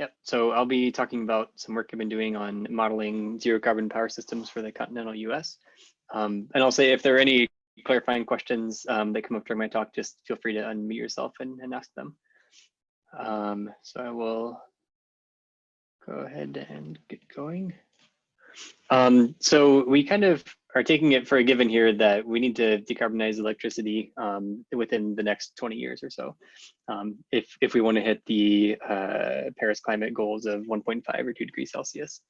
Yep. So I'll be talking about some work I've been doing on modeling zero carbon power systems for the continental US. And I'll say if there are any clarifying questions that come up during my talk, just feel free to unmute yourself and ask them. So I will go ahead and get going. So we kind of are taking it for a given here that we need to decarbonize electricity within the next 20 years or so, if we want to hit the Paris climate goals of 1.5 or 2 degrees Celsius.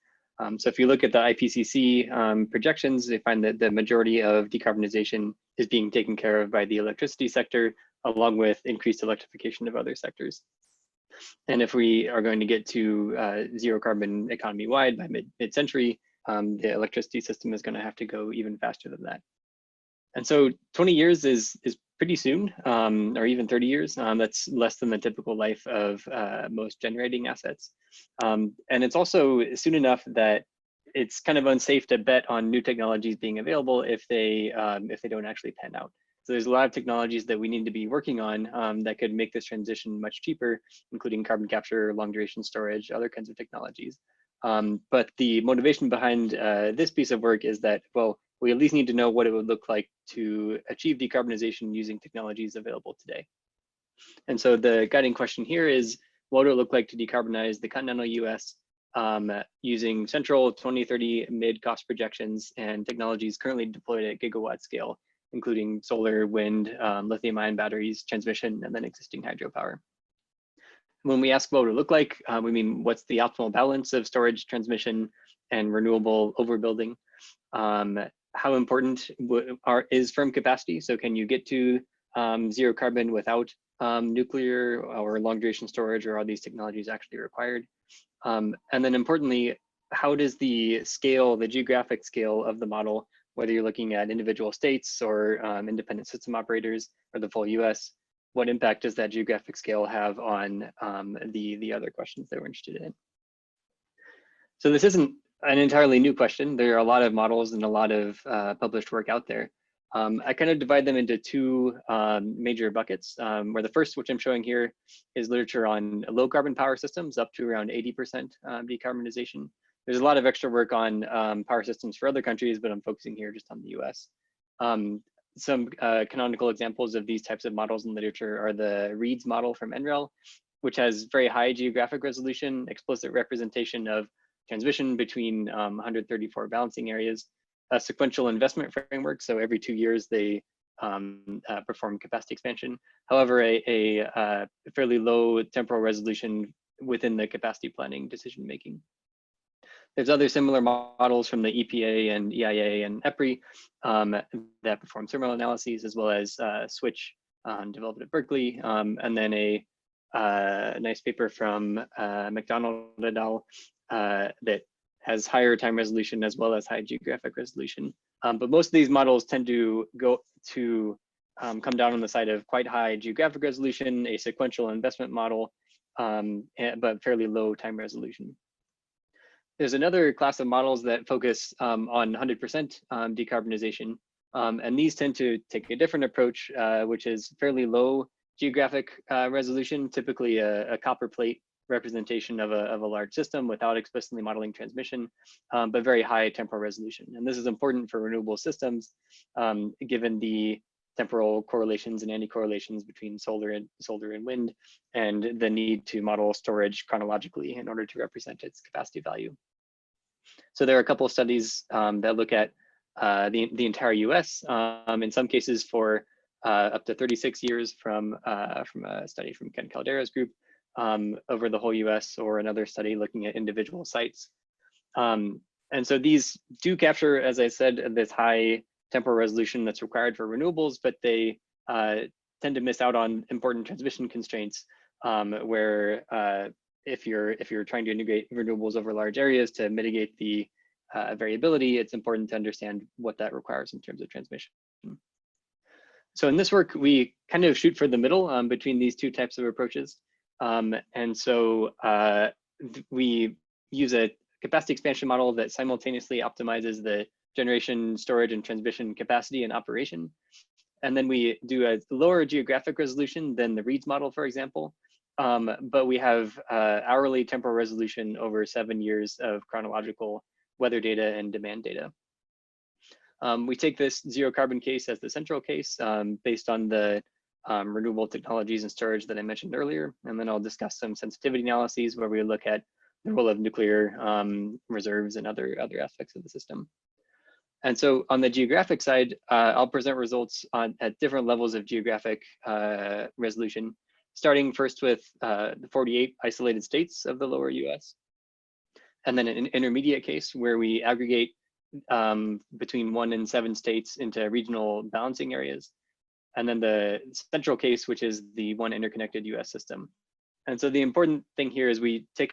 So if you look at the IPCC projections, they find that the majority of decarbonization is being taken care of by the electricity sector, along with increased electrification of other sectors. And if we are going to get to zero carbon economy wide by mid-century, the electricity system is going to have to go even faster than that. And so 20 years is pretty soon, or even 30 years. That's less than the typical life of most generating assets. And it's also soon enough that it's kind of unsafe to bet on new technologies being available if they don't actually pan out. So there's a lot of technologies that we need to be working on that could make this transition much cheaper, including carbon capture, long duration storage, other kinds of technologies. But the motivation behind this piece of work is that, well, we at least need to know what it would look like to achieve decarbonization using technologies available today. And so the guiding question here is, what would it look like to decarbonize the continental US using central 2030 mid-cost projections and technologies currently deployed at gigawatt scale, including solar, wind, lithium-ion batteries, transmission, and then existing hydropower. When we ask what it would look like, we mean what's the optimal balance of storage, transmission, and renewable overbuilding? How important is firm capacity? So can you get to zero carbon without nuclear or long duration storage, or are these technologies actually required? And then importantly, how does the scale, the geographic scale of the model, whether you're looking at individual states or independent system operators or the full US, what impact does that geographic scale have on the other questions that we're interested in? So this isn't an entirely new question. There are a lot of models and a lot of published work out there. I kind of divide them into two major buckets, where the first, which I'm showing here, is literature on low carbon power systems up to around 80% decarbonization. There's a lot of extra work on power systems for other countries, but I'm focusing here just on the US. Some canonical examples of these types of models in literature are the Reed's model from NREL, which has very high geographic resolution, explicit representation of transmission between 134 balancing areas, a sequential investment framework. So every 2 years they perform capacity expansion. However, a fairly low temporal resolution within the capacity planning decision making. There's other similar models from the EPA and EIA and EPRI that perform thermal analyses, as well as Switch developed at Berkeley, and then a nice paper from McDonald et al. That has higher time resolution as well as high geographic resolution. But most of these models tend to come down on the side of quite high geographic resolution, a sequential investment model, but fairly low time resolution. There's another class of models that focus on 100% decarbonization, and these tend to take a different approach, which is fairly low geographic resolution, typically a copper plate representation of a large system without explicitly modeling transmission, but very high temporal resolution. And this is important for renewable systems, given the temporal correlations and anti-correlations between solar and wind, and the need to model storage chronologically in order to represent its capacity value. So there are a couple of studies that look at the entire US, in some cases for up to 36 years from a study from Ken Caldera's group over the whole US, or another study looking at individual sites. And so these do capture, as I said, this high temporal resolution that's required for renewables, but they tend to miss out on important transmission constraints, where if you're trying to integrate renewables over large areas to mitigate the variability, it's important to understand what that requires in terms of transmission. So in this work, we kind of shoot for the middle between these two types of approaches. And so we use a capacity expansion model that simultaneously optimizes the generation, storage, and transmission capacity and operation. And then we do a lower geographic resolution than the Reed's model, for example, but we have hourly temporal resolution over 7 years of chronological weather data and demand data. We take this zero carbon case as the central case based on the renewable technologies and storage that I mentioned earlier. And then I'll discuss some sensitivity analyses where we look at the role of nuclear reserves and other aspects of the system. And so on the geographic side, I'll present results at different levels of geographic resolution, starting first with the 48 isolated states of the lower US, and then an intermediate case where we aggregate between 1 and 7 states into regional balancing areas, and then the central case, which is the one interconnected US system. And so the important thing here is we take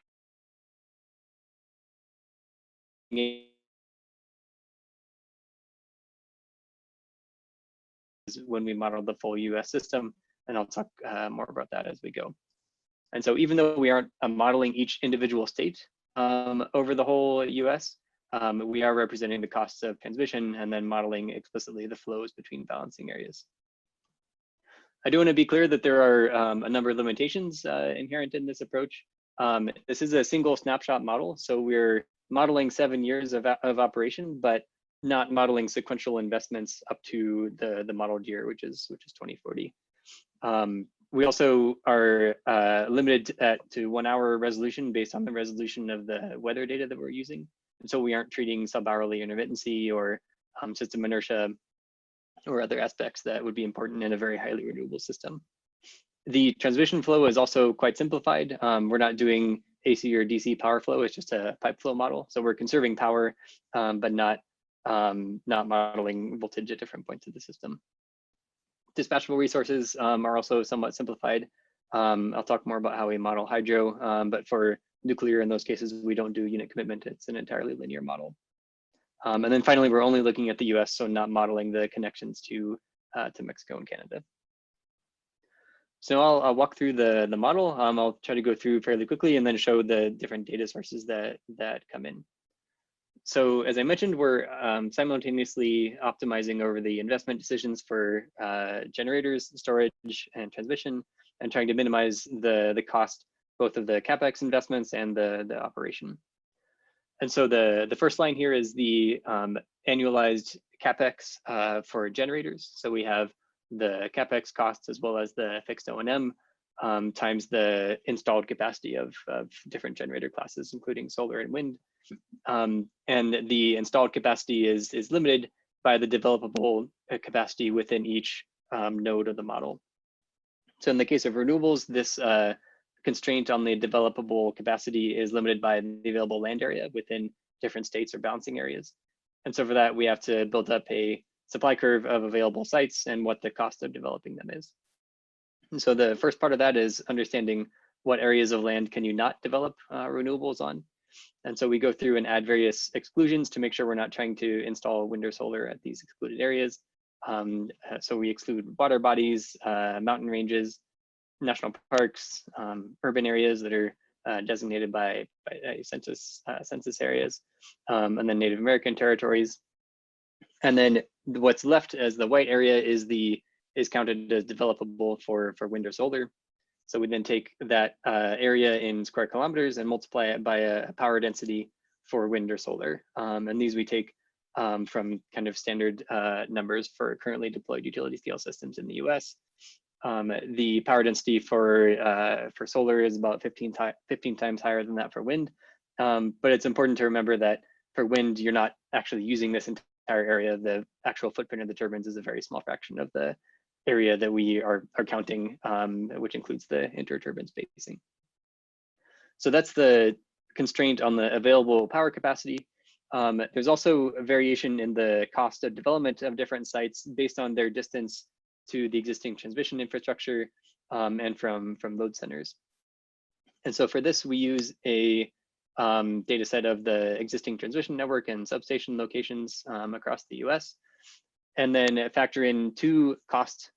when we model the full US system, and I'll talk more about that as we go. And so even though we aren't modeling each individual state over the whole US, we are representing the costs of transmission and then modeling explicitly the flows between balancing areas. I do want to be clear that there are a number of limitations inherent in this approach. This is a single snapshot model, so we're modeling 7 years of operation, but not modeling sequential investments up to the modeled year, which is 2040. We also are limited to 1 hour resolution based on the resolution of the weather data that we're using. And so we aren't treating sub-hourly intermittency or system inertia or other aspects that would be important in a very highly renewable system. The transmission flow is also quite simplified. We're not doing AC or DC power flow, it's just a pipe flow model. So we're conserving power, but not modeling voltage at different points of the system. Dispatchable resources are also somewhat simplified. I'll talk more about how we model hydro, but for nuclear in those cases, we don't do unit commitment. It's an entirely linear model. And then finally, we're only looking at the US, so not modeling the connections to Mexico and Canada. So I'll walk through the model. I'll try to go through fairly quickly and then show the different data sources that come in. So as I mentioned, we're simultaneously optimizing over the investment decisions for generators, storage, and transmission, and trying to minimize the cost, both of the CapEx investments and the operation. And so the first line here is the annualized CapEx for generators. So we have the CapEx costs as well as the fixed O&M times the installed capacity of different generator classes, including solar and wind. And the installed capacity is limited by the developable capacity within each node of the model. So in the case of renewables, this constraint on the developable capacity is limited by the available land area within different states or balancing areas. And so for that, we have to build up a supply curve of available sites and what the cost of developing them is. And so the first part of that is understanding what areas of land can you not develop renewables on. And so we go through and add various exclusions to make sure we're not trying to install wind or solar at these excluded areas. So we exclude water bodies, mountain ranges, national parks, urban areas that are designated by census areas, and then Native American territories. And then what's left as the white area is counted as developable for wind or solar. So we then take that area in square kilometers and multiply it by a power density for wind or solar. And these we take from kind of standard numbers for currently deployed utility scale systems in the US. The power density for solar is about 15 times higher than that for wind. But it's important to remember that for wind, you're not actually using this entire area. The actual footprint of the turbines is a very small fraction of the area that we are counting, which includes the inter-turbine spacing. So that's the constraint on the available power capacity. There's also a variation in the cost of development of different sites based on their distance to the existing transmission infrastructure and from load centers. And so for this, we use a data set of the existing transmission network and substation locations across the US, and then factor in 2 cost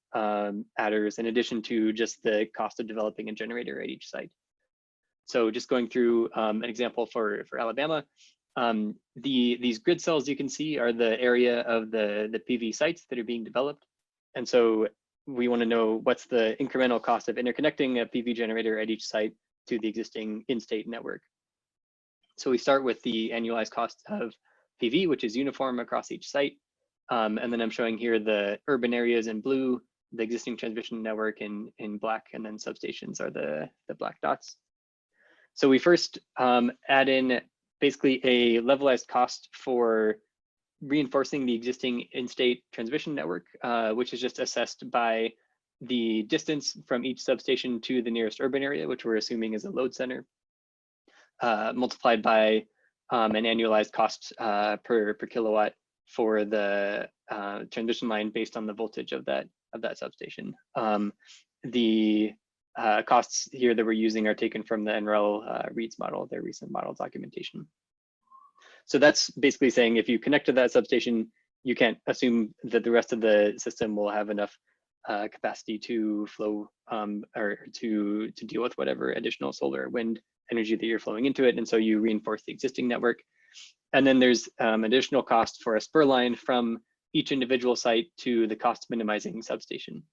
adders in addition to just the cost of developing a generator at each site. So just going through an example for Alabama, these grid cells you can see are the area of the PV sites that are being developed. And so we want to know what's the incremental cost of interconnecting a PV generator at each site to the existing in-state network. So we start with the annualized cost of PV, which is uniform across each site. And then I'm showing here the urban areas in blue, the existing transmission network in black, and then substations are the black dots. So we first add in basically a levelized cost for reinforcing the existing in-state transmission network, which is just assessed by the distance from each substation to the nearest urban area, which we're assuming is a load center, multiplied by an annualized cost per kilowatt for the transmission line based on the voltage of that substation. The costs here that we're using are taken from the NREL Reeds model, their recent model documentation. So that's basically saying if you connect to that substation, you can't assume that the rest of the system will have enough capacity to flow or to deal with whatever additional solar or wind energy that you're flowing into it. And so you reinforce the existing network. And then there's additional cost for a spur line from each individual site to the cost minimizing substation.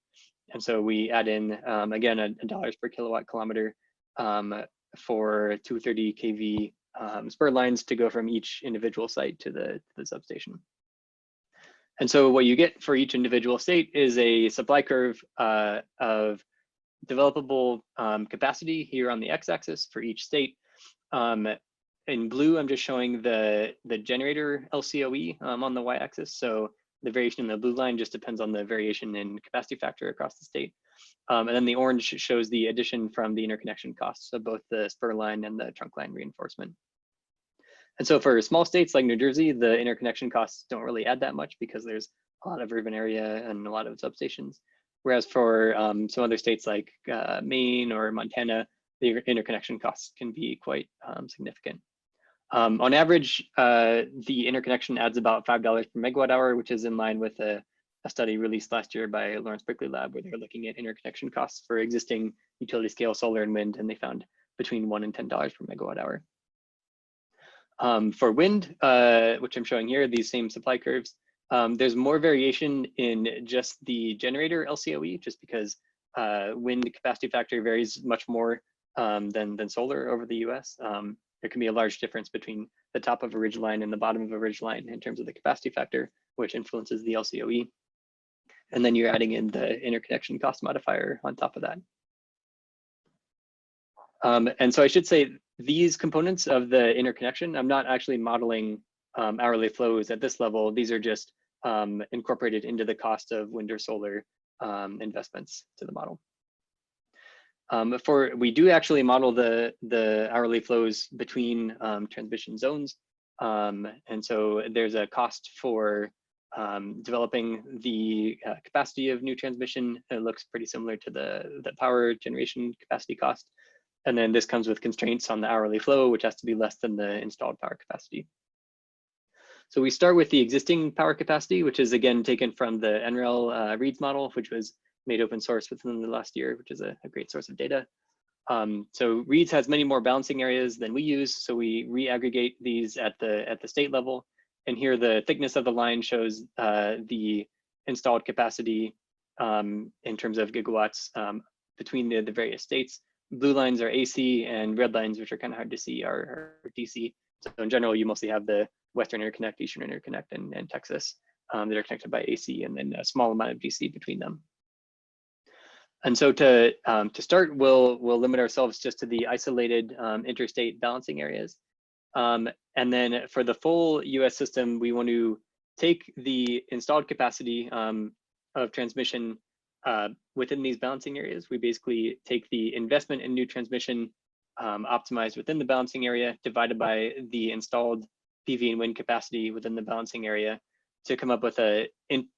And so we add in, again, a dollars per kilowatt kilometer for 230 kV spur lines to go from each individual site to the substation. And so what you get for each individual state is a supply curve of developable capacity here on the x-axis for each state. In blue, I'm just showing the generator LCOE on the y-axis. So the variation in the blue line just depends on the variation in capacity factor across the state. And then the orange shows the addition from the interconnection costs of both the spur line and the trunk line reinforcement. And so for small states like New Jersey, the interconnection costs don't really add that much because there's a lot of urban area and a lot of substations. Whereas for some other states like Maine or Montana, the interconnection costs can be quite significant. On average, the interconnection adds about $5 per megawatt hour, which is in line with a study released last year by Lawrence Berkeley Lab, where they're looking at interconnection costs for existing utility scale solar and wind, and they found between $1 and $10 per megawatt hour. For wind, which I'm showing here, these same supply curves, there's more variation in just the generator LCOE, just because wind capacity factor varies much more than solar over the US. There can be a large difference between the top of a ridge line and the bottom of a ridge line in terms of the capacity factor, which influences the LCOE. And then you're adding in the interconnection cost modifier on top of that. And so I should say these components of the interconnection, I'm not actually modeling hourly flows at this level. These are just incorporated into the cost of wind or solar investments to the model. We do actually model the hourly flows between transmission zones. And so there's a cost for developing the capacity of new transmission. It looks pretty similar to the power generation capacity cost. And then this comes with constraints on the hourly flow, which has to be less than the installed power capacity. So we start with the existing power capacity, which is again taken from the NREL Reeds model, which was made open source within the last year, which is a great source of data. So Reeds has many more balancing areas than we use, so we re-aggregate these at the state level. And here the thickness of the line shows the installed capacity in terms of gigawatts between the various states. Blue lines are AC and red lines, which are kind of hard to see, are DC. So in general, you mostly have the Western Interconnect, Eastern Interconnect, and Texas that are connected by AC, and then a small amount of DC between them. And so to start, we'll limit ourselves just to the isolated interstate balancing areas. And then for the full US system, we want to take the installed capacity of transmission within these balancing areas. We basically take the investment in new transmission optimized within the balancing area, divided by the installed PV and wind capacity within the balancing area, to come up with a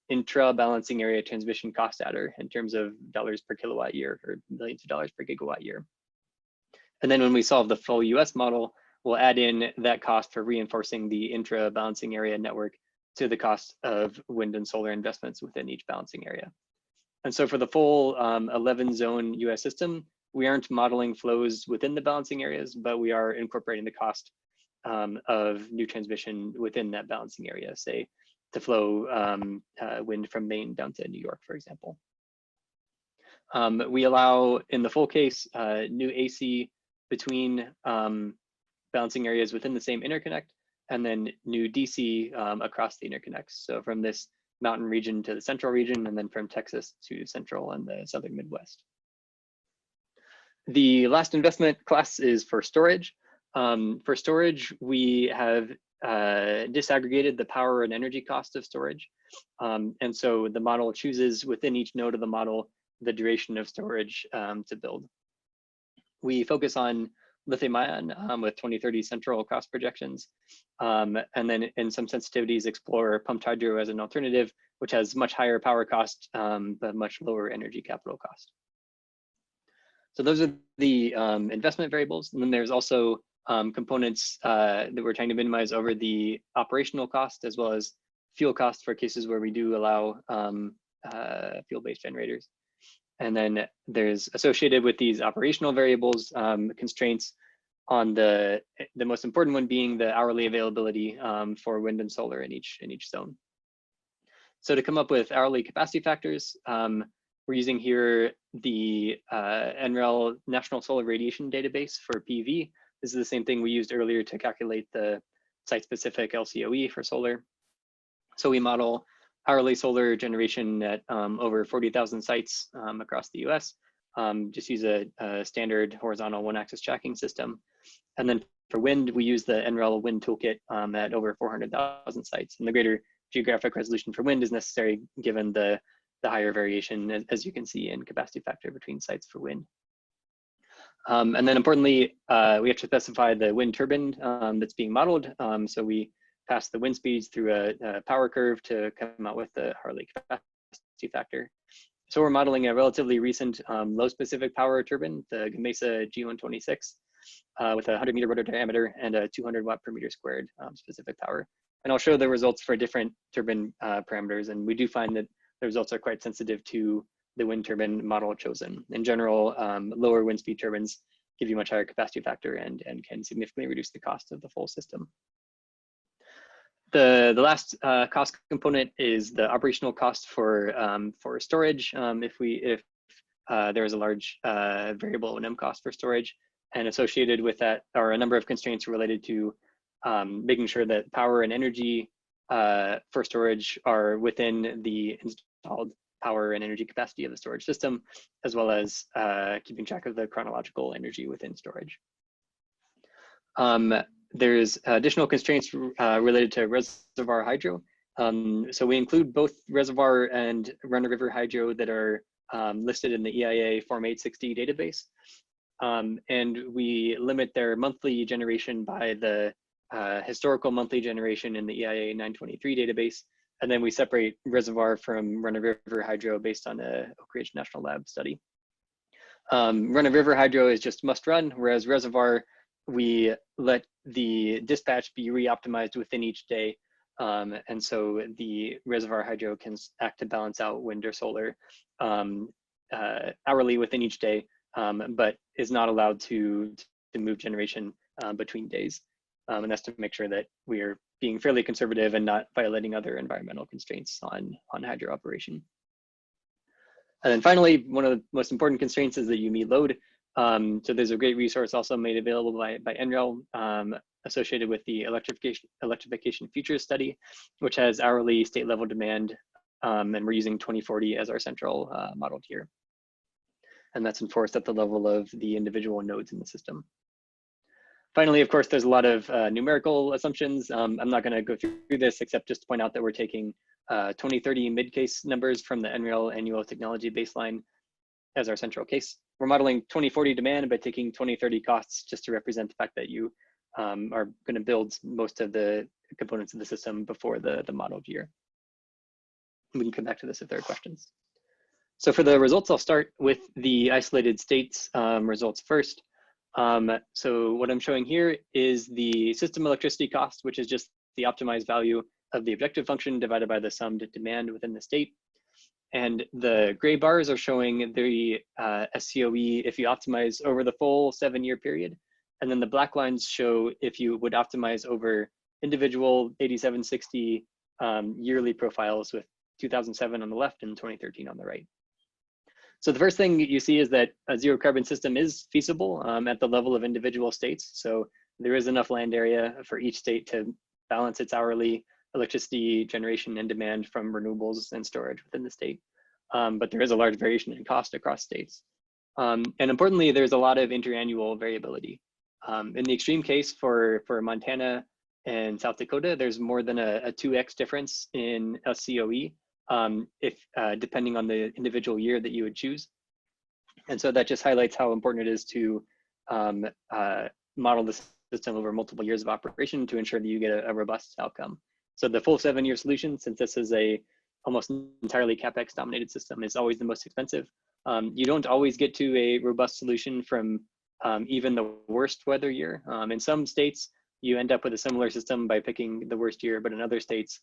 intra balancing area transmission cost adder in terms of dollars per kilowatt year or millions of dollars per gigawatt year. And then when we solve the full US model, we'll add in that cost for reinforcing the intra balancing area network to the cost of wind and solar investments within each balancing area. And so for the full 11 zone US system, we aren't modeling flows within the balancing areas, but we are incorporating the cost of new transmission within that balancing area, say to flow wind from Maine down to New York, for example. We allow, in the full case, new AC between balancing areas within the same interconnect, and then new DC across the interconnects. So from this mountain region to the central region, and then from Texas to central and the southern Midwest. The last investment class is for storage. For storage, we have disaggregated the power and energy cost of storage. And so the model chooses within each node of the model the duration of storage to build. We focus on lithium ion with 2030 central cost projections. And then in some sensitivities explore pumped hydro as an alternative, which has much higher power cost, but much lower energy capital cost. So those are the investment variables. And then there's also components that we're trying to minimize over the operational cost, as well as fuel cost for cases where we do allow fuel-based generators. And then there's associated with these operational variables, constraints on the most important one being the hourly availability for wind and solar in each zone. So to come up with hourly capacity factors, we're using here the NREL National Solar Radiation Database for PV. This is the same thing we used earlier to calculate the site-specific LCOE for solar. So we model hourly solar generation at over 40,000 sites across the US. Just use a standard horizontal one-axis tracking system. And then for wind, we use the NREL Wind Toolkit at over 400,000 sites. And the greater geographic resolution for wind is necessary given the higher variation, as you can see, in capacity factor between sites for wind. And then importantly, we have to specify the wind turbine that's being modeled. So we pass the wind speeds through a power curve to come out with the hourly capacity factor. So we're modeling a relatively recent low specific power turbine, the Gamesa G126, with a 100-meter rotor diameter and a 200 watt per meter squared specific power. And I'll show the results for different turbine parameters. And we do find that the results are quite sensitive to the wind turbine model chosen. In general, lower wind speed turbines give you much higher capacity factor and can significantly reduce the cost of the full system. The last cost component is the operational cost for storage. If there is a large variable O&M cost for storage, and associated with that are a number of constraints related to making sure that power and energy for storage are within the installed power and energy capacity of the storage system, as well as keeping track of the chronological energy within storage. There's additional constraints related to reservoir hydro. So we include both reservoir and run-of-river hydro that are listed in the EIA Form 860 database. And we limit their monthly generation by the historical monthly generation in the EIA 923 database. And then we separate reservoir from run-of-river hydro based on a Oak Ridge National Lab study. Run-of-river hydro is just must run, whereas reservoir, we let the dispatch be re-optimized within each day. And so the reservoir hydro can act to balance out wind or solar hourly within each day, but is not allowed to move generation between days. And that's to make sure that we are being fairly conservative and not violating other environmental constraints on hydro operation. And then finally, one of the most important constraints is the UMI load. So there's a great resource also made available by NREL associated with the electrification futures study, which has hourly state level demand, and we're using 2040 as our central modeled here. And that's enforced at the level of the individual nodes in the system. Finally, of course, there's a lot of numerical assumptions. I'm not going to go through this except just to point out that we're taking 2030 mid-case numbers from the NREL annual technology baseline as our central case. We're modeling 2040 demand by taking 2030 costs just to represent the fact that you are going to build most of the components of the system before the modeled year. We can come back to this if there are questions. So for the results, I'll start with the isolated states results first. So what I'm showing here is the system electricity cost, which is just the optimized value of the objective function divided by the summed demand within the state. And the gray bars are showing the SCOE if you optimize over the full 7-year period. And then the black lines show if you would optimize over individual 8760 yearly profiles with 2007 on the left and 2013 on the right. So the first thing you see is that a zero carbon system is feasible at the level of individual states. So there is enough land area for each state to balance its hourly electricity generation and demand from renewables and storage within the state. But there is a large variation in cost across states. And importantly, there's a lot of interannual variability. In the extreme case for Montana and South Dakota, there's more than a 2x difference in SCOE, depending on the individual year that you would choose. And so that just highlights how important it is to model the system over multiple years of operation to ensure that you get a robust outcome. So the full 7-year solution, since this is a almost entirely CapEx dominated system, is always the most expensive. You don't always get to a robust solution from even the worst weather year. In some states, you end up with a similar system by picking the worst year, but in other states,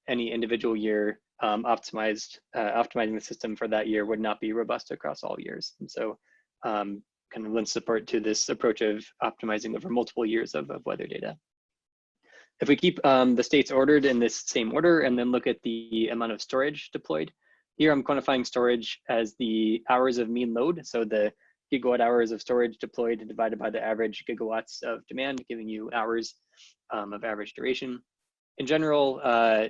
any individual year optimizing the system for that year would not be robust across all years. And so kind of lends support to this approach of optimizing over multiple years of weather data. If we keep the states ordered in this same order and then look at the amount of storage deployed, here I'm quantifying storage as the hours of mean load. So the gigawatt hours of storage deployed divided by the average gigawatts of demand, giving you hours of average duration. In general,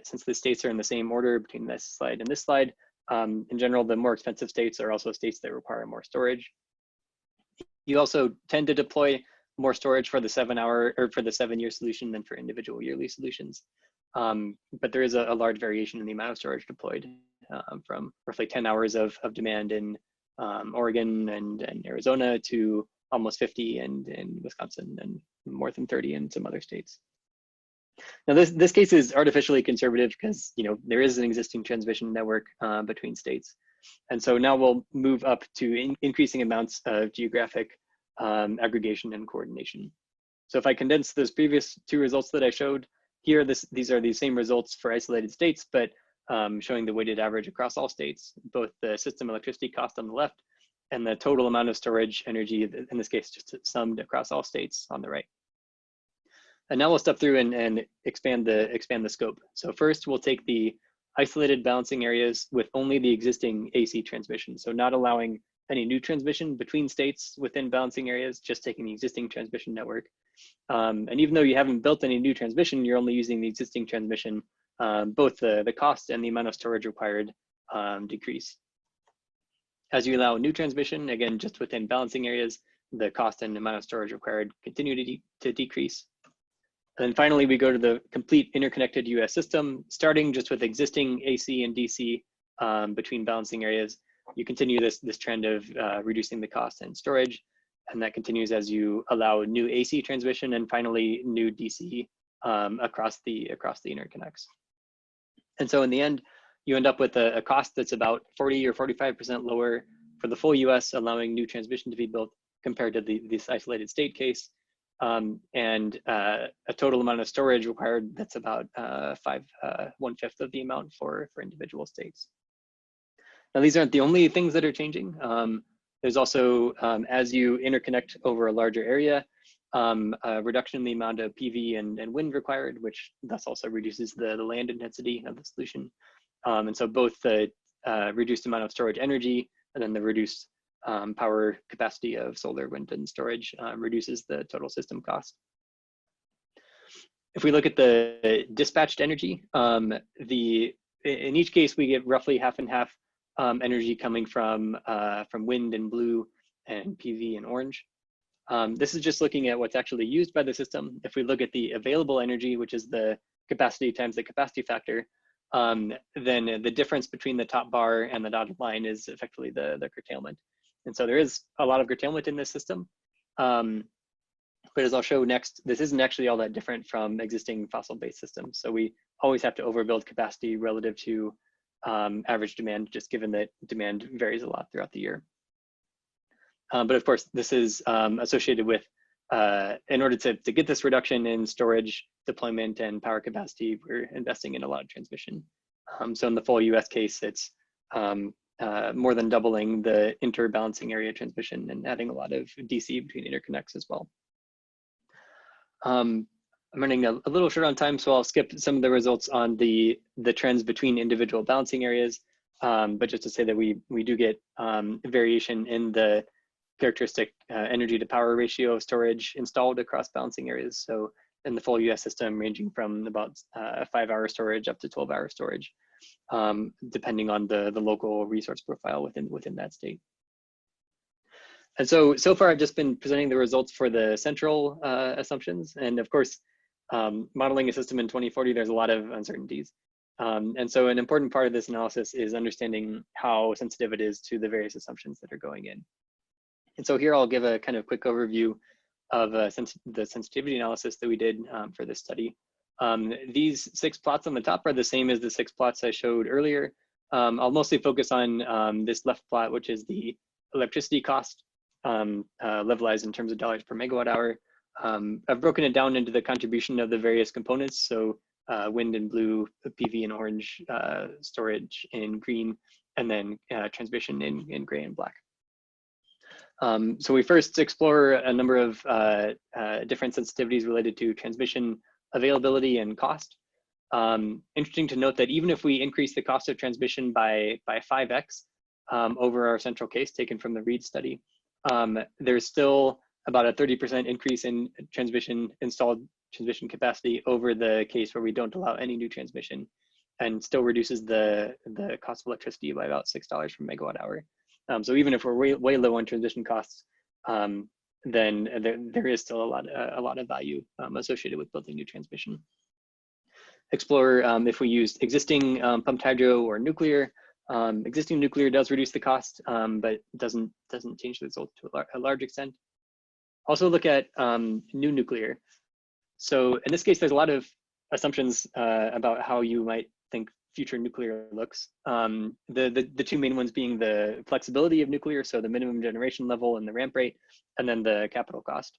since the states are in the same order between this slide and this slide, in general, the more expensive states are also states that require more storage. You also tend to deploy more storage for the 7-year solution than for individual yearly solutions. But there is a large variation in the amount of storage deployed from roughly 10 hours of demand in Oregon and Arizona to almost 50 in Wisconsin and more than 30 in some other states. Now this case is artificially conservative because there is an existing transmission network between states. And so now we'll move up to increasing amounts of geographic aggregation and coordination. So if I condense those previous 2 results that I showed here, these are the same results for isolated states, but showing the weighted average across all states, both the system electricity cost on the left and the total amount of storage energy, in this case, just summed across all states on the right. And now we'll step through and expand the scope. So first we'll take the isolated balancing areas with only the existing AC transmission. So not allowing any new transmission between states within balancing areas, just taking the existing transmission network. And even though you haven't built any new transmission, you're only using the existing transmission, both the cost and the amount of storage required decrease. As you allow new transmission, again, just within balancing areas, the cost and amount of storage required continue to decrease. And then finally, we go to the complete interconnected US system, starting just with existing AC and DC between balancing areas. You continue this trend of reducing the cost and storage, and that continues as you allow new AC transmission and finally new DC across the interconnects. And so in the end, you end up with a cost that's about 40 or 45% lower for the full US, allowing new transmission to be built compared to this isolated state case. And a total amount of storage required that's about 1/5 of the amount for individual states. Now, these aren't the only things that are changing. There's also, as you interconnect over a larger area, a reduction in the amount of PV and wind required, which thus also reduces the land intensity of the solution. And so both the reduced amount of storage energy and then the reduced power capacity of solar, wind, and storage reduces the total system cost. If we look at the dispatched energy, in each case we get roughly half and half energy coming from wind in blue and PV in orange. This is just looking at what's actually used by the system. If we look at the available energy, which is the capacity times the capacity factor, then the difference between the top bar and the dotted line is effectively the curtailment. And so there is a lot of curtailment in this system. But as I'll show next, this isn't actually all that different from existing fossil-based systems. So we always have to overbuild capacity relative to average demand, just given that demand varies a lot throughout the year. But of course, this is associated with, in order to get this reduction in storage, deployment, and power capacity, we're investing in a lot of transmission. So in the full US case, it's more than doubling the interbalancing area transmission and adding a lot of DC between interconnects as well. I'm running a little short on time, so I'll skip some of the results on the trends between individual balancing areas. but just to say that we do get variation in the characteristic energy to power ratio of storage installed across balancing areas. So in the full US system, ranging from about 5-hour storage up to 12-hour storage, depending on the local resource profile within that state. And so far I've just been presenting the results for the central assumptions. And of course, modeling a system in 2040, there's a lot of uncertainties. And so an important part of this analysis is understanding how sensitive it is to the various assumptions that are going in. And so here I'll give a kind of quick overview of the sensitivity analysis that we did for this study. These 6 plots on the top are the same as the 6 plots I showed earlier. I'll mostly focus on this left plot, which is the electricity cost levelized in terms of dollars per megawatt hour. I've broken it down into the contribution of the various components. So wind in blue, PV in orange, storage in green, and then transmission in gray and black. So we first explore a number of different sensitivities related to transmission availability and cost. Interesting to note that even if we increase the cost of transmission by 5x over our central case taken from the Reed study, there's still about a 30% increase in installed transmission capacity over the case where we don't allow any new transmission, and still reduces the cost of electricity by about $6 per megawatt hour. So even if we're way low on transmission costs, then there is still a lot of value associated with building new transmission. Explore if we use existing pumped hydro or nuclear. Existing nuclear does reduce the cost, but doesn't change the result to a large extent. Also look at new nuclear. So in this case, there's a lot of assumptions about how you might think future nuclear looks. The 2 main ones being the flexibility of nuclear, so the minimum generation level and the ramp rate, and then the capital cost.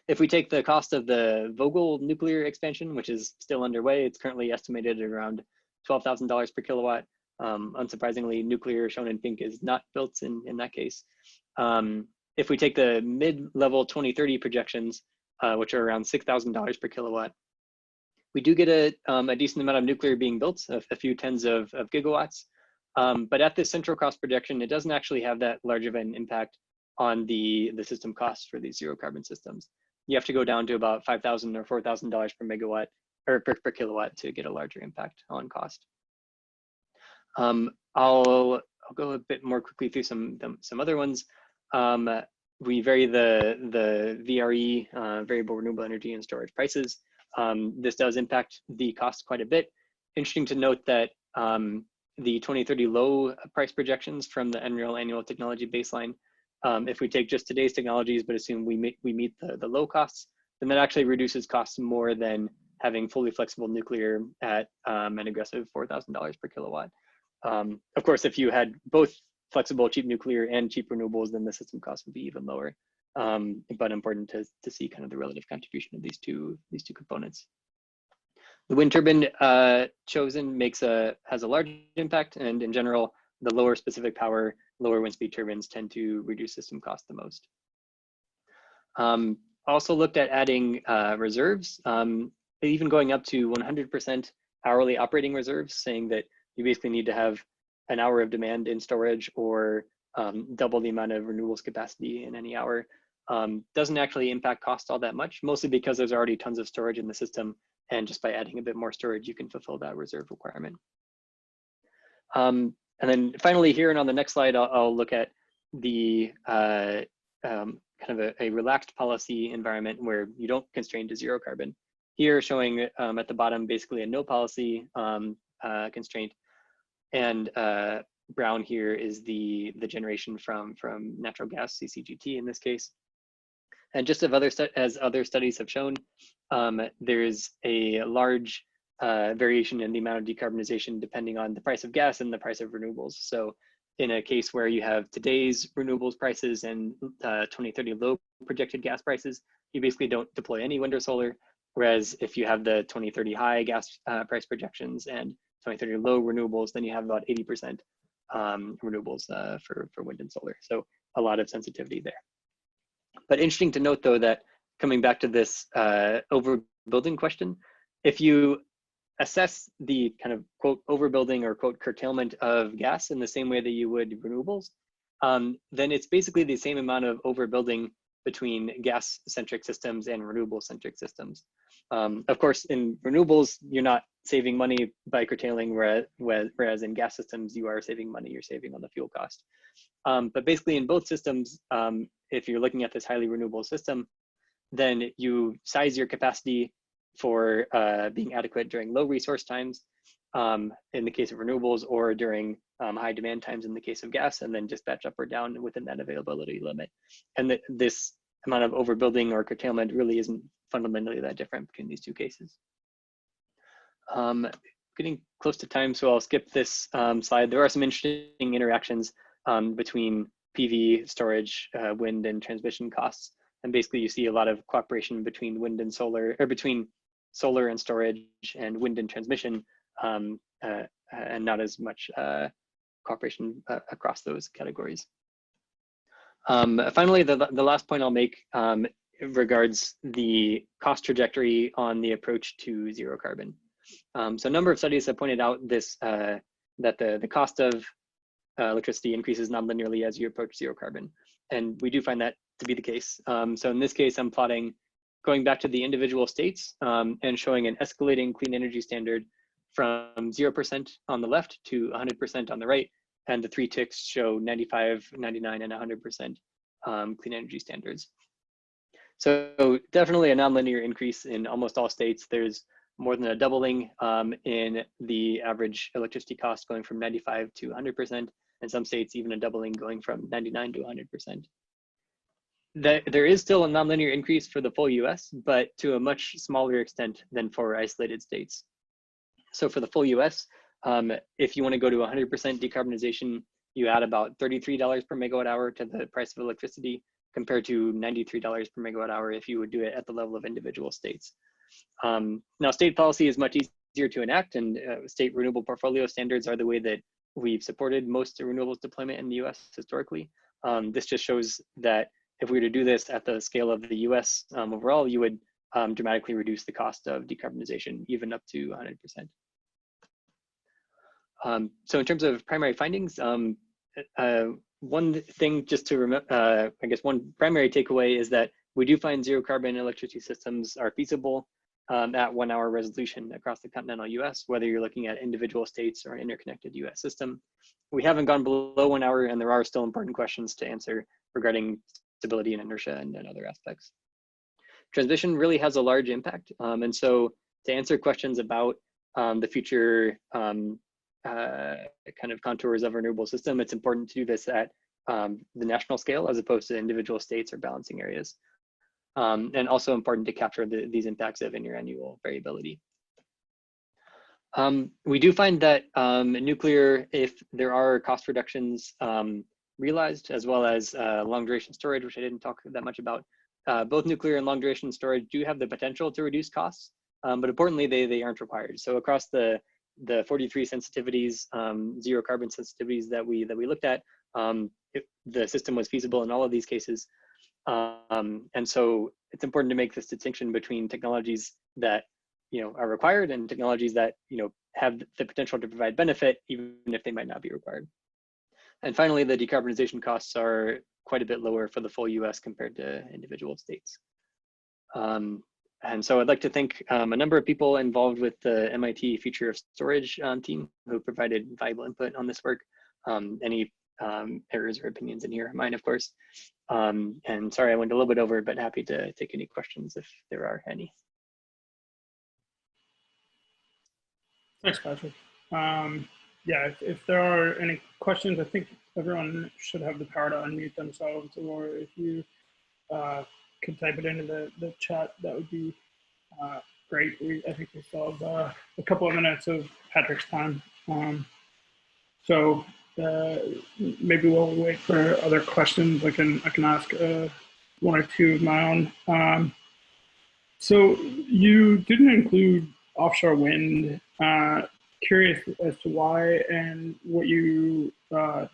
If we take the cost of the Vogtle nuclear expansion, which is still underway, it's currently estimated at around $12,000 per kilowatt. Unsurprisingly, nuclear shown in pink is not built in that case. If we take the mid-level 2030 projections, which are around $6,000 per kilowatt, we do get a decent amount of nuclear being built, a few tens of gigawatts. But at this central cost projection, it doesn't actually have that large of an impact on the system costs for these zero carbon systems. You have to go down to about $5,000 or $4,000 per megawatt or per kilowatt to get a larger impact on cost. I'll go a bit more quickly through some other ones. We vary the VRE, variable renewable energy and storage prices. This does impact the cost quite a bit. Interesting to note that the 2030 low price projections from the NREL annual technology baseline, if we take just today's technologies but assume we meet the low costs, then that actually reduces costs more than having fully flexible nuclear at an aggressive $4,000 per kilowatt. Of course, if you had both flexible cheap nuclear and cheap renewables, then the system cost would be even lower. But important to see kind of the relative contribution of these two components. The wind turbine chosen has a large impact, and in general, the lower specific power, lower wind speed turbines tend to reduce system cost the most. Also looked at adding reserves, even going up to 100% hourly operating reserves, saying that you basically need to have an hour of demand in storage or double the amount of renewables capacity in any hour. Doesn't actually impact cost all that much, mostly because there's already tons of storage in the system, and just by adding a bit more storage, you can fulfill that reserve requirement. And then finally here and on the next slide, I'll look at the kind of a relaxed policy environment where you don't constrain to zero carbon. Here showing at the bottom basically a no policy constraint, and brown here is the generation from natural gas, CCGT in this case. And just as other studies have shown, there's a large variation in the amount of decarbonization depending on the price of gas and the price of renewables. So in a case where you have today's renewables prices and 2030 low projected gas prices, you basically don't deploy any wind or solar. Whereas if you have the 2030 high gas price projections and 2030 low renewables, then you have about 80% renewables for wind and solar. So a lot of sensitivity there. But interesting to note though that coming back to this overbuilding question, if you assess the kind of quote overbuilding or quote curtailment of gas in the same way that you would renewables, then it's basically the same amount of overbuilding between gas-centric systems and renewable-centric systems. Of course, in renewables, you're not saving money by curtailing, whereas in gas systems, you are saving money, you're saving on the fuel cost. But basically in both systems, if you're looking at this highly renewable system, then you size your capacity for being adequate during low resource times in the case of renewables, or during high demand times in the case of gas, and then dispatch up or down within that availability limit. And this amount of overbuilding or curtailment really isn't fundamentally that different between these two cases. Getting close to time, so I'll skip this slide. There are some interesting interactions between PV, storage, wind, and transmission costs. And basically you see a lot of cooperation between wind and solar, or between solar and storage and wind and transmission, and not as much cooperation across those categories. Finally, the last point I'll make regards the cost trajectory on the approach to zero carbon. So a number of studies have pointed out this, that the cost of electricity increases non-linearly as you approach zero carbon. And we do find that to be the case. So in this case, I'm plotting going back to the individual states and showing an escalating clean energy standard from 0% on the left to 100% on the right. And the three ticks show 95, 99, and 100% clean energy standards. So definitely a nonlinear increase in almost all states. There's more than a doubling in the average electricity cost going from 95 to 100%. In some states, even a doubling going from 99 to 100%. There is still a nonlinear increase for the full US, but to a much smaller extent than for isolated states. So for the full US, if you want to go to 100% decarbonization, you add about $33 per megawatt hour to the price of electricity, compared to $93 per megawatt hour if you would do it at the level of individual states. Now, state policy is much easier to enact, and state renewable portfolio standards are the way that we've supported most renewables deployment in the US historically. This just shows that if we were to do this at the scale of the US overall, you would dramatically reduce the cost of decarbonization, even up to 100%. So in terms of primary findings, one thing just to remember, I guess one primary takeaway is that we do find zero carbon electricity systems are feasible at 1 hour resolution across the continental US, whether you're looking at individual states or an interconnected US system. We haven't gone below 1 hour, and there are still important questions to answer regarding stability and inertia and other aspects. Transmission really has a large impact. And so to answer questions about the future kind of contours of a renewable system, it's important to do this at the national scale as opposed to individual states or balancing areas. And also important to capture these impacts of interannual variability. We do find that nuclear, if there are cost reductions realized, as well as long duration storage, which I didn't talk that much about, both nuclear and long duration storage do have the potential to reduce costs, but importantly, they aren't required. So across the 43 sensitivities, zero carbon sensitivities that we looked at, the system was feasible in all of these cases. And so it's important to make this distinction between technologies that are required and technologies that have the potential to provide benefit, even if they might not be required. And finally, the decarbonization costs are quite a bit lower for the full US compared to individual states. And so I'd like to thank a number of people involved with the MIT Future of Storage team who provided valuable input on this work. Any errors or opinions in here are mine, of course. And sorry, I went a little bit over, but happy to take any questions if there are any. Thanks, Patrick. Yeah, if there are any questions, I think everyone should have the power to unmute themselves, or if you could type it into the chat, that would be great. I think we still have a couple of minutes of Patrick's time. So maybe we'll wait for other questions. I can ask one or two of my own. So you didn't include offshore wind. Curious as to why and what you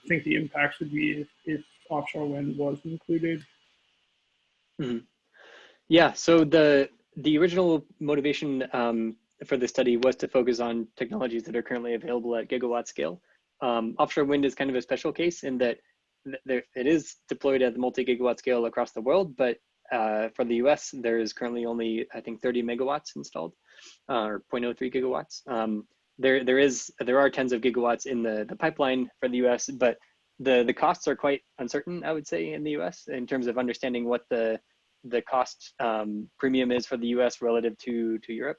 think the impacts would be if offshore wind was included. Mm-hmm. Yeah, so the original motivation for the study was to focus on technologies that are currently available at gigawatt scale. Offshore wind is kind of a special case in that it is deployed at the multi-gigawatt scale across the world, but for the US, there is currently only, I think, 30 megawatts installed, or 0.03 gigawatts. There are tens of gigawatts in the pipeline for the US, but the costs are quite uncertain, I would say, in the US in terms of understanding what the cost premium is for the US relative to Europe.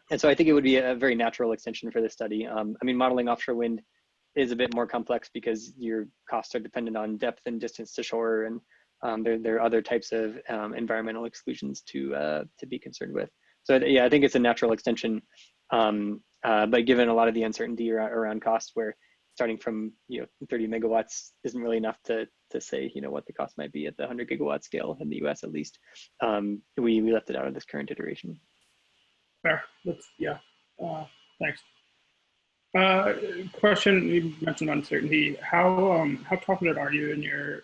And so I think it would be a very natural extension for this study. I mean, modeling offshore wind is a bit more complex because your costs are dependent on depth and distance to shore, and there are other types of environmental exclusions to be concerned with. So yeah, I think it's a natural extension, but given a lot of the uncertainty around cost, where starting from 30 megawatts isn't really enough to say what the cost might be at the 100 gigawatt scale in the US at least, we left it out of this current iteration. Fair. Thanks. Question, you mentioned uncertainty. How confident are you in your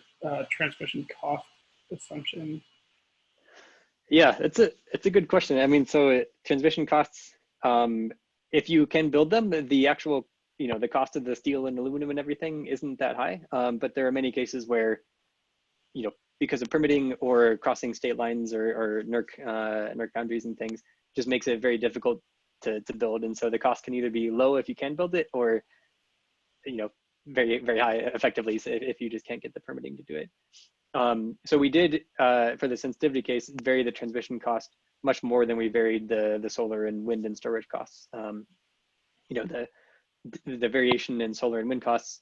transmission cost assumption? Yeah, it's a good question. I mean, so transmission costs, if you can build them, the actual the cost of the steel and aluminum and everything isn't that high. But there are many cases where because of permitting or crossing state lines or NERC boundaries and things, just makes it very difficult to build. And so the cost can either be low if you can build it, or very, very high effectively if you just can't get the permitting to do it. So we did, for the sensitivity case, vary the transmission cost much more than we varied the solar and wind and storage costs. The variation in solar and wind costs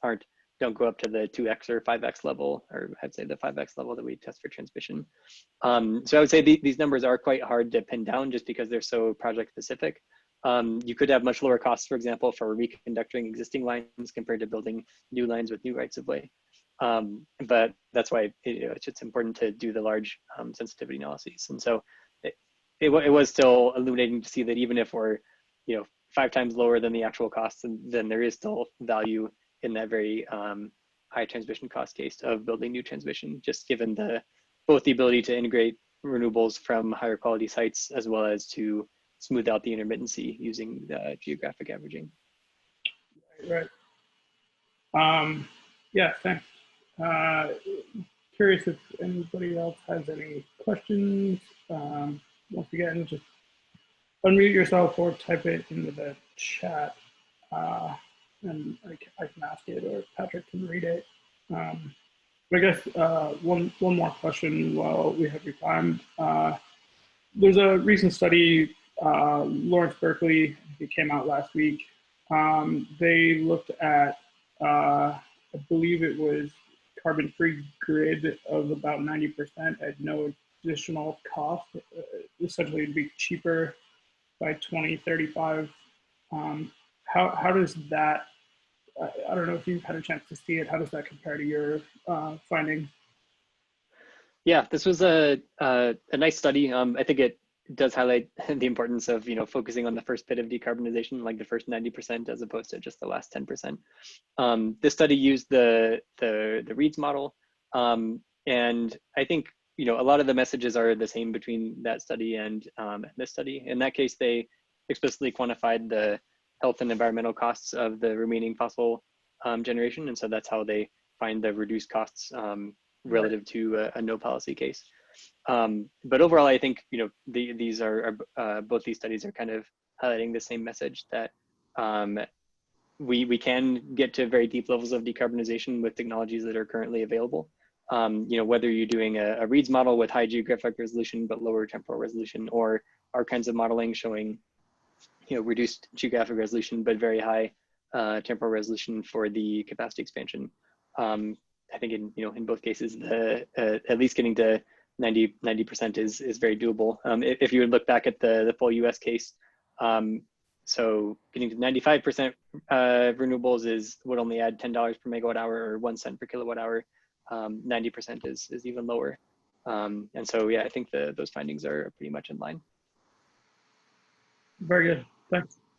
don't go up to the 2x or 5x level, or I'd say the 5x level that we test for transmission. So I would say these numbers are quite hard to pin down just because they're so project specific. You could have much lower costs, for example, for reconducting existing lines compared to building new lines with new rights of way. But that's why it's important to do the large sensitivity analyses. And so it was still illuminating to see that even if we're 5 times lower than the actual costs, then there is still value in that very high transmission cost case of building new transmission, just given both the ability to integrate renewables from higher quality sites as well as to smooth out the intermittency using geographic averaging. Right. Yeah, thanks. Curious if anybody else has any questions. Once again, just unmute yourself or type it into the chat, and I can ask it, or Patrick can read it. But I guess one more question while we have your time. There's a recent study, Lawrence Berkeley, it came out last week. They looked at, I believe it was carbon-free grid of about 90% at no additional cost. Essentially, it'd be cheaper by 2035. How does that, I don't know if you've had a chance to see it, how does that compare to your findings? Yeah, this was a nice study. I think it does highlight the importance of focusing on the first bit of decarbonization, like the first 90%, as opposed to just the last 10%. This study used the Reeds model, and I think a lot of the messages are the same between that study and this study. In that case, they explicitly quantified the health and environmental costs of the remaining fossil generation, and so that's how they find the reduced costs relative to a no policy case. But overall, I think these are both these studies are kind of highlighting the same message that we can get to very deep levels of decarbonization with technologies that are currently available. Whether you're doing a Reeds model with high geographic resolution but lower temporal resolution, or our kinds of modeling showing reduced geographic resolution but very high temporal resolution for the capacity expansion. I think in both cases, at least getting to 90% is very doable. If you would look back at the full US case, so getting to 95% renewables would only add $10 per megawatt hour or 1 cent per kilowatt hour. 90% is even lower. And so, yeah, I think those findings are pretty much in line. Very good. Thanks.